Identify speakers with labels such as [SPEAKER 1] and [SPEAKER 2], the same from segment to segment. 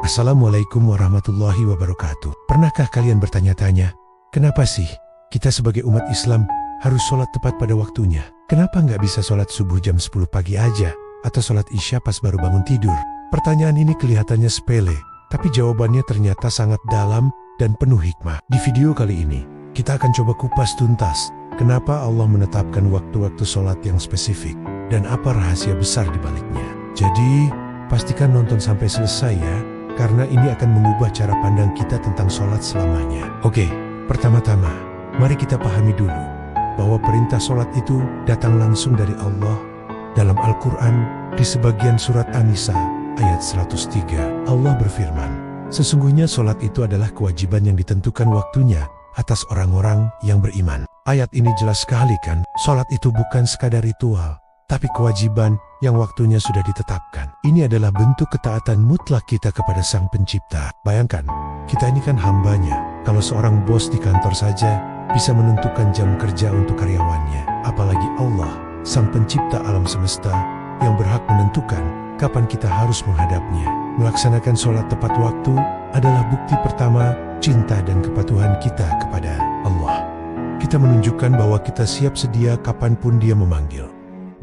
[SPEAKER 1] Assalamualaikum warahmatullahi wabarakatuh. Pernahkah kalian bertanya-tanya, kenapa sih kita sebagai umat Islam harus sholat tepat pada waktunya? Kenapa nggak bisa sholat subuh jam 10 pagi aja? Atau sholat isya pas baru bangun tidur? Pertanyaan ini kelihatannya sepele, tapi jawabannya ternyata sangat dalam dan penuh hikmah. Di video kali ini, kita akan coba kupas tuntas kenapa Allah menetapkan waktu-waktu sholat yang spesifik dan apa rahasia besar di baliknya. Jadi, pastikan nonton sampai selesai ya, karena ini akan mengubah cara pandang kita tentang sholat selamanya. Oke, pertama-tama, mari kita pahami dulu bahwa perintah sholat itu datang langsung dari Allah. Dalam Al-Quran, di sebagian surat An-Nisa, ayat 103, Allah berfirman, sesungguhnya sholat itu adalah kewajiban yang ditentukan waktunya atas orang-orang yang beriman. Ayat ini jelas sekali kan, sholat itu bukan sekadar ritual, tapi kewajiban yang waktunya sudah ditetapkan. Ini adalah bentuk ketaatan mutlak kita kepada Sang Pencipta. Bayangkan, kita ini kan hambanya. Kalau seorang bos di kantor saja bisa menentukan jam kerja untuk karyawannya, apalagi Allah, Sang Pencipta alam semesta, yang berhak menentukan kapan kita harus menghadapnya. Melaksanakan sholat tepat waktu adalah bukti pertama cinta dan kepatuhan kita kepada Allah. Kita menunjukkan bahwa kita siap sedia kapanpun Dia memanggil.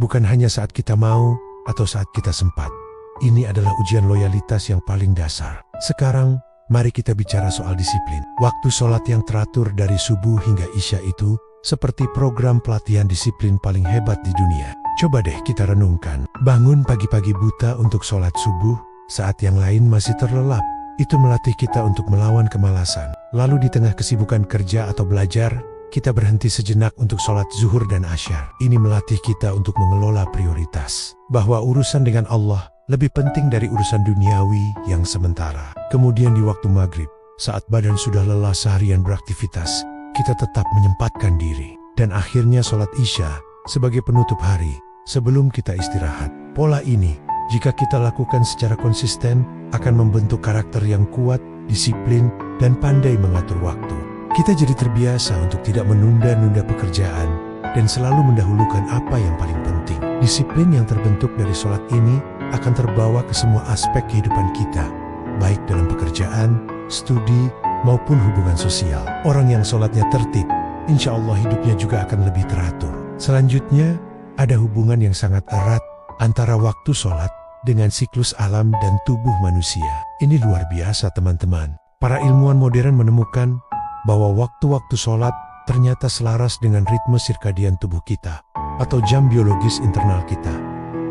[SPEAKER 1] Bukan hanya saat kita mau atau saat kita sempat. Ini adalah ujian loyalitas yang paling dasar. Sekarang, mari kita bicara soal disiplin. Waktu sholat yang teratur dari subuh hingga isya itu seperti program pelatihan disiplin paling hebat di dunia. Coba deh kita renungkan. Bangun pagi-pagi buta untuk sholat subuh saat yang lain masih terlelap. Itu melatih kita untuk melawan kemalasan. Lalu di tengah kesibukan kerja atau belajar, kita berhenti sejenak untuk sholat zuhur dan asyar. Ini melatih kita untuk mengelola prioritas. Bahwa urusan dengan Allah lebih penting dari urusan duniawi yang sementara. Kemudian di waktu maghrib, saat badan sudah lelah seharian beraktivitas, kita tetap menyempatkan diri. Dan akhirnya sholat isya sebagai penutup hari sebelum kita istirahat. Pola ini, jika kita lakukan secara konsisten, akan membentuk karakter yang kuat, disiplin, dan pandai mengatur waktu. Kita jadi terbiasa untuk tidak menunda-nunda pekerjaan dan selalu mendahulukan apa yang paling penting. Disiplin yang terbentuk dari sholat ini akan terbawa ke semua aspek kehidupan kita, baik dalam pekerjaan, studi, maupun hubungan sosial. Orang yang sholatnya tertib, insya Allah hidupnya juga akan lebih teratur. Selanjutnya, ada hubungan yang sangat erat antara waktu sholat dengan siklus alam dan tubuh manusia. Ini luar biasa teman-teman. Para ilmuwan modern menemukan bahwa waktu-waktu sholat ternyata selaras dengan ritme sirkadian tubuh kita atau jam biologis internal kita.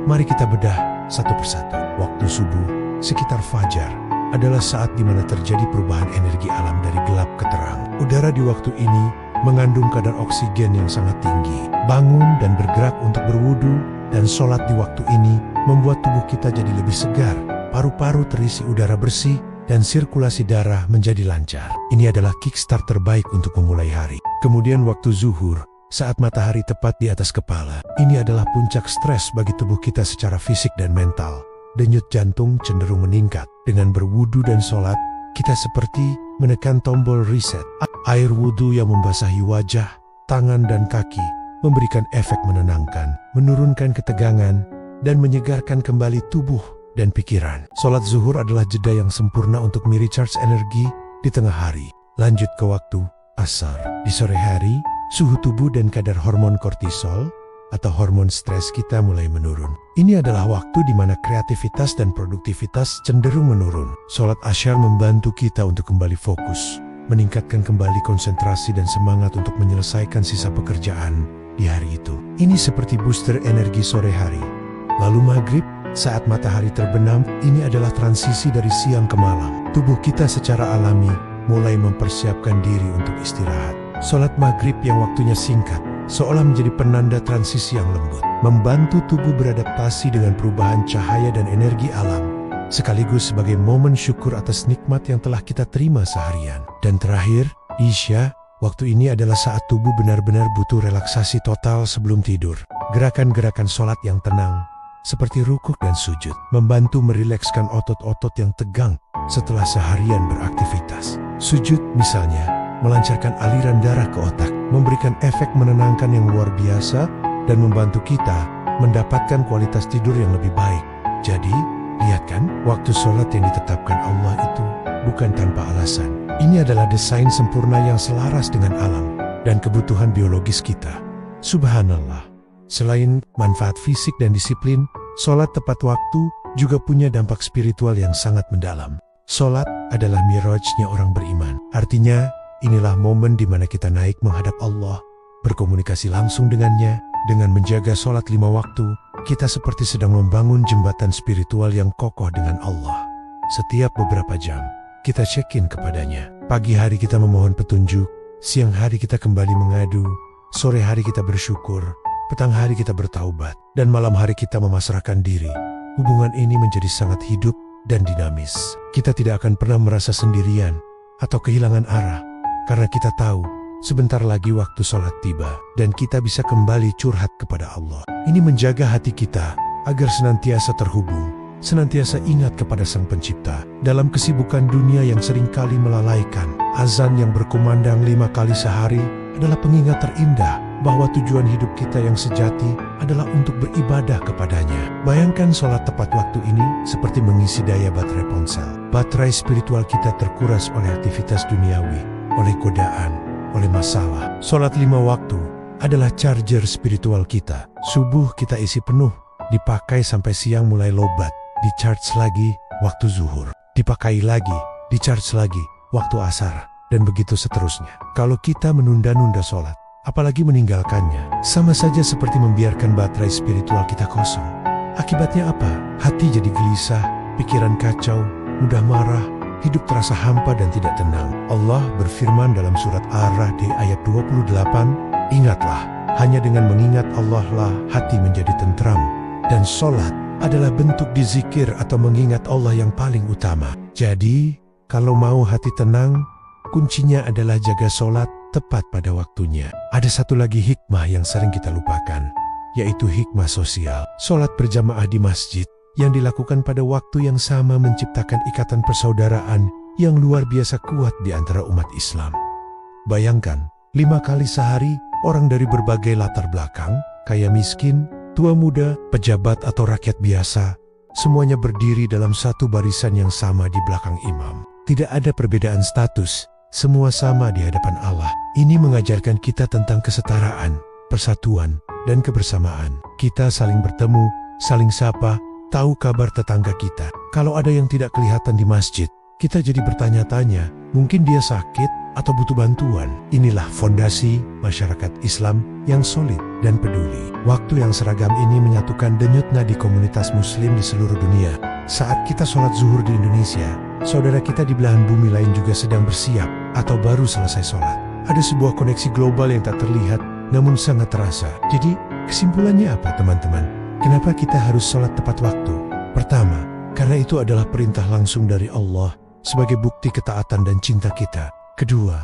[SPEAKER 1] Mari kita bedah satu persatu. Waktu subuh, sekitar fajar, adalah saat di mana terjadi perubahan energi alam dari gelap ke terang. Udara di waktu ini mengandung kadar oksigen yang sangat tinggi. Bangun dan bergerak untuk berwudu dan sholat di waktu ini membuat tubuh kita jadi lebih segar. Paru-paru terisi udara bersih dan sirkulasi darah menjadi lancar. Ini adalah kickstart terbaik untuk memulai hari. Kemudian waktu zuhur, saat matahari tepat di atas kepala. Ini adalah puncak stres bagi tubuh kita secara fisik dan mental. Denyut jantung cenderung meningkat. Dengan berwudu dan sholat, kita seperti menekan tombol reset. Air wudu yang membasahi wajah, tangan, dan kaki memberikan efek menenangkan, menurunkan ketegangan, dan menyegarkan kembali tubuh dan pikiran. Sholat zuhur adalah jeda yang sempurna untuk merecharge energi di tengah hari. Lanjut ke waktu asar. Di sore hari, suhu tubuh dan kadar hormon kortisol atau hormon stres kita mulai menurun. Ini adalah waktu di mana kreativitas dan produktivitas cenderung menurun. Sholat asyar membantu kita untuk kembali fokus, meningkatkan kembali konsentrasi dan semangat untuk menyelesaikan sisa pekerjaan di hari itu. Ini seperti booster energi sore hari. Lalu maghrib, saat matahari terbenam, ini adalah transisi dari siang ke malam. Tubuh kita secara alami mulai mempersiapkan diri untuk istirahat. Sholat maghrib yang waktunya singkat, seolah menjadi penanda transisi yang lembut, membantu tubuh beradaptasi dengan perubahan cahaya dan energi alam, sekaligus sebagai momen syukur atas nikmat yang telah kita terima seharian. Dan terakhir, isya, waktu ini adalah saat tubuh benar-benar butuh relaksasi total sebelum tidur. Gerakan-gerakan sholat yang tenang, seperti rukuk dan sujud, membantu merilekskan otot-otot yang tegang setelah seharian beraktivitas. Sujud misalnya, melancarkan aliran darah ke otak, memberikan efek menenangkan yang luar biasa, dan membantu kita mendapatkan kualitas tidur yang lebih baik. Jadi, Lihat kan, waktu sholat yang ditetapkan Allah itu bukan tanpa alasan. Ini adalah desain sempurna yang selaras dengan alam dan kebutuhan biologis kita. Subhanallah. Selain manfaat fisik dan disiplin, sholat tepat waktu juga punya dampak spiritual yang sangat mendalam. Sholat adalah mirajnya orang beriman. Artinya, inilah momen di mana kita naik menghadap Allah, berkomunikasi langsung dengannya. Dengan menjaga sholat 5 waktu, kita seperti sedang membangun jembatan spiritual yang kokoh dengan Allah. Setiap beberapa jam, kita check-in kepadanya. Pagi hari kita memohon petunjuk, siang hari kita kembali mengadu, sore hari kita bersyukur, petang hari kita bertaubat, dan malam hari kita memasrahkan diri. Hubungan ini menjadi sangat hidup dan dinamis. Kita tidak akan pernah merasa sendirian atau kehilangan arah, karena kita tahu sebentar lagi waktu sholat tiba dan kita bisa kembali curhat kepada Allah. Ini menjaga hati kita agar senantiasa terhubung, senantiasa ingat kepada Sang Pencipta. Dalam kesibukan dunia yang seringkali melalaikan, azan yang berkumandang 5 kali sehari adalah pengingat terindah bahwa tujuan hidup kita yang sejati adalah untuk beribadah kepadanya. Bayangkan sholat tepat waktu ini seperti mengisi daya baterai ponsel. Baterai spiritual kita terkuras oleh aktivitas duniawi, oleh godaan, oleh masalah. Sholat 5 waktu adalah charger spiritual kita. Subuh kita isi penuh, dipakai sampai siang mulai lobat, di-charge lagi waktu zuhur, dipakai lagi, di-charge lagi waktu asar, dan begitu seterusnya. Kalau kita menunda-nunda sholat, apalagi meninggalkannya, sama saja seperti membiarkan baterai spiritual kita kosong. Akibatnya apa? Hati jadi gelisah, pikiran kacau, mudah marah, hidup terasa hampa dan tidak tenang. Allah berfirman dalam surat Ar-Ra'd ayat 28, "Ingatlah, hanya dengan mengingat Allah lah hati menjadi tentram." Dan sholat adalah bentuk dizikir atau mengingat Allah yang paling utama. Jadi, kalau mau hati tenang, kuncinya adalah jaga sholat tepat pada waktunya. Ada satu lagi hikmah yang sering kita lupakan, yaitu hikmah sosial. Sholat berjamaah di masjid yang dilakukan pada waktu yang sama menciptakan ikatan persaudaraan yang luar biasa kuat di antara umat Islam. Bayangkan, 5 kali sehari orang dari berbagai latar belakang, kaya miskin, tua muda, pejabat atau rakyat biasa, semuanya berdiri dalam satu barisan yang sama di belakang imam. Tidak ada perbedaan status, semua sama di hadapan Allah. Ini mengajarkan kita tentang kesetaraan, persatuan, dan kebersamaan. Kita saling bertemu, saling sapa, tahu kabar tetangga kita. Kalau ada yang tidak kelihatan di masjid, kita jadi bertanya-tanya, mungkin dia sakit atau butuh bantuan. Inilah fondasi masyarakat Islam yang solid dan peduli. Waktu yang seragam ini menyatukan denyut nadi komunitas muslim di seluruh dunia. Saat kita sholat zuhur di Indonesia, saudara kita di belahan bumi lain juga sedang bersiap atau baru selesai sholat. Ada sebuah koneksi global yang tak terlihat namun sangat terasa. Jadi kesimpulannya apa teman-teman? Kenapa kita harus sholat tepat waktu? Pertama, karena itu adalah perintah langsung dari Allah sebagai bukti ketaatan dan cinta kita. Kedua,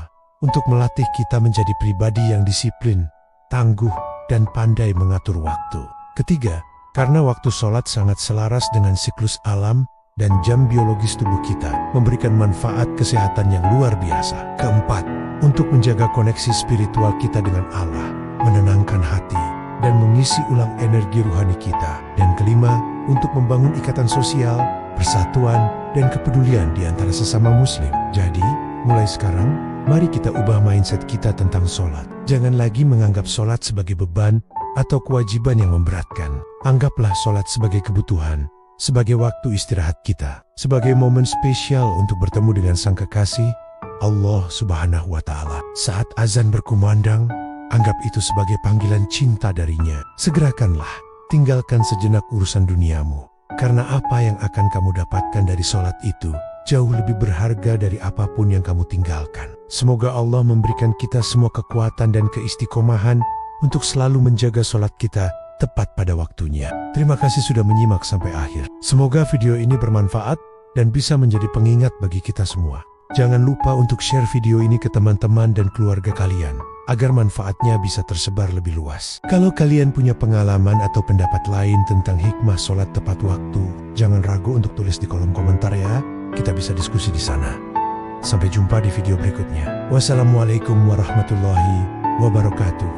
[SPEAKER 1] untuk melatih kita menjadi pribadi yang disiplin, tangguh, dan pandai mengatur waktu. Ketiga, karena waktu sholat sangat selaras dengan siklus alam dan jam biologis tubuh kita, memberikan manfaat kesehatan yang luar biasa. Keempat, untuk menjaga koneksi spiritual kita dengan Allah, menenangkan hati, dan mengisi ulang energi rohani kita. Dan kelima, untuk membangun ikatan sosial, persatuan, dan kepedulian di antara sesama muslim. Jadi, mulai sekarang, mari kita ubah mindset kita tentang sholat. Jangan lagi menganggap sholat sebagai beban atau kewajiban yang memberatkan. Anggaplah sholat sebagai kebutuhan, sebagai waktu istirahat kita, sebagai momen spesial untuk bertemu dengan Sang Kekasih, Allah Subhanahu wa Ta'ala. Saat azan berkumandang, anggap itu sebagai panggilan cinta darinya. Segerakanlah, tinggalkan sejenak urusan duniamu, karena apa yang akan kamu dapatkan dari sholat itu jauh lebih berharga dari apapun yang kamu tinggalkan. Semoga Allah memberikan kita semua kekuatan dan keistiqomahan untuk selalu menjaga sholat kita tepat pada waktunya. Terima kasih sudah menyimak sampai akhir. Semoga video ini bermanfaat dan bisa menjadi pengingat bagi kita semua. Jangan lupa untuk share video ini ke teman-teman dan keluarga kalian, agar manfaatnya bisa tersebar lebih luas. Kalau kalian punya pengalaman atau pendapat lain tentang hikmah sholat tepat waktu, jangan ragu untuk tulis di kolom komentar ya. Kita bisa diskusi di sana. Sampai jumpa di video berikutnya. Wassalamualaikum warahmatullahi wabarakatuh.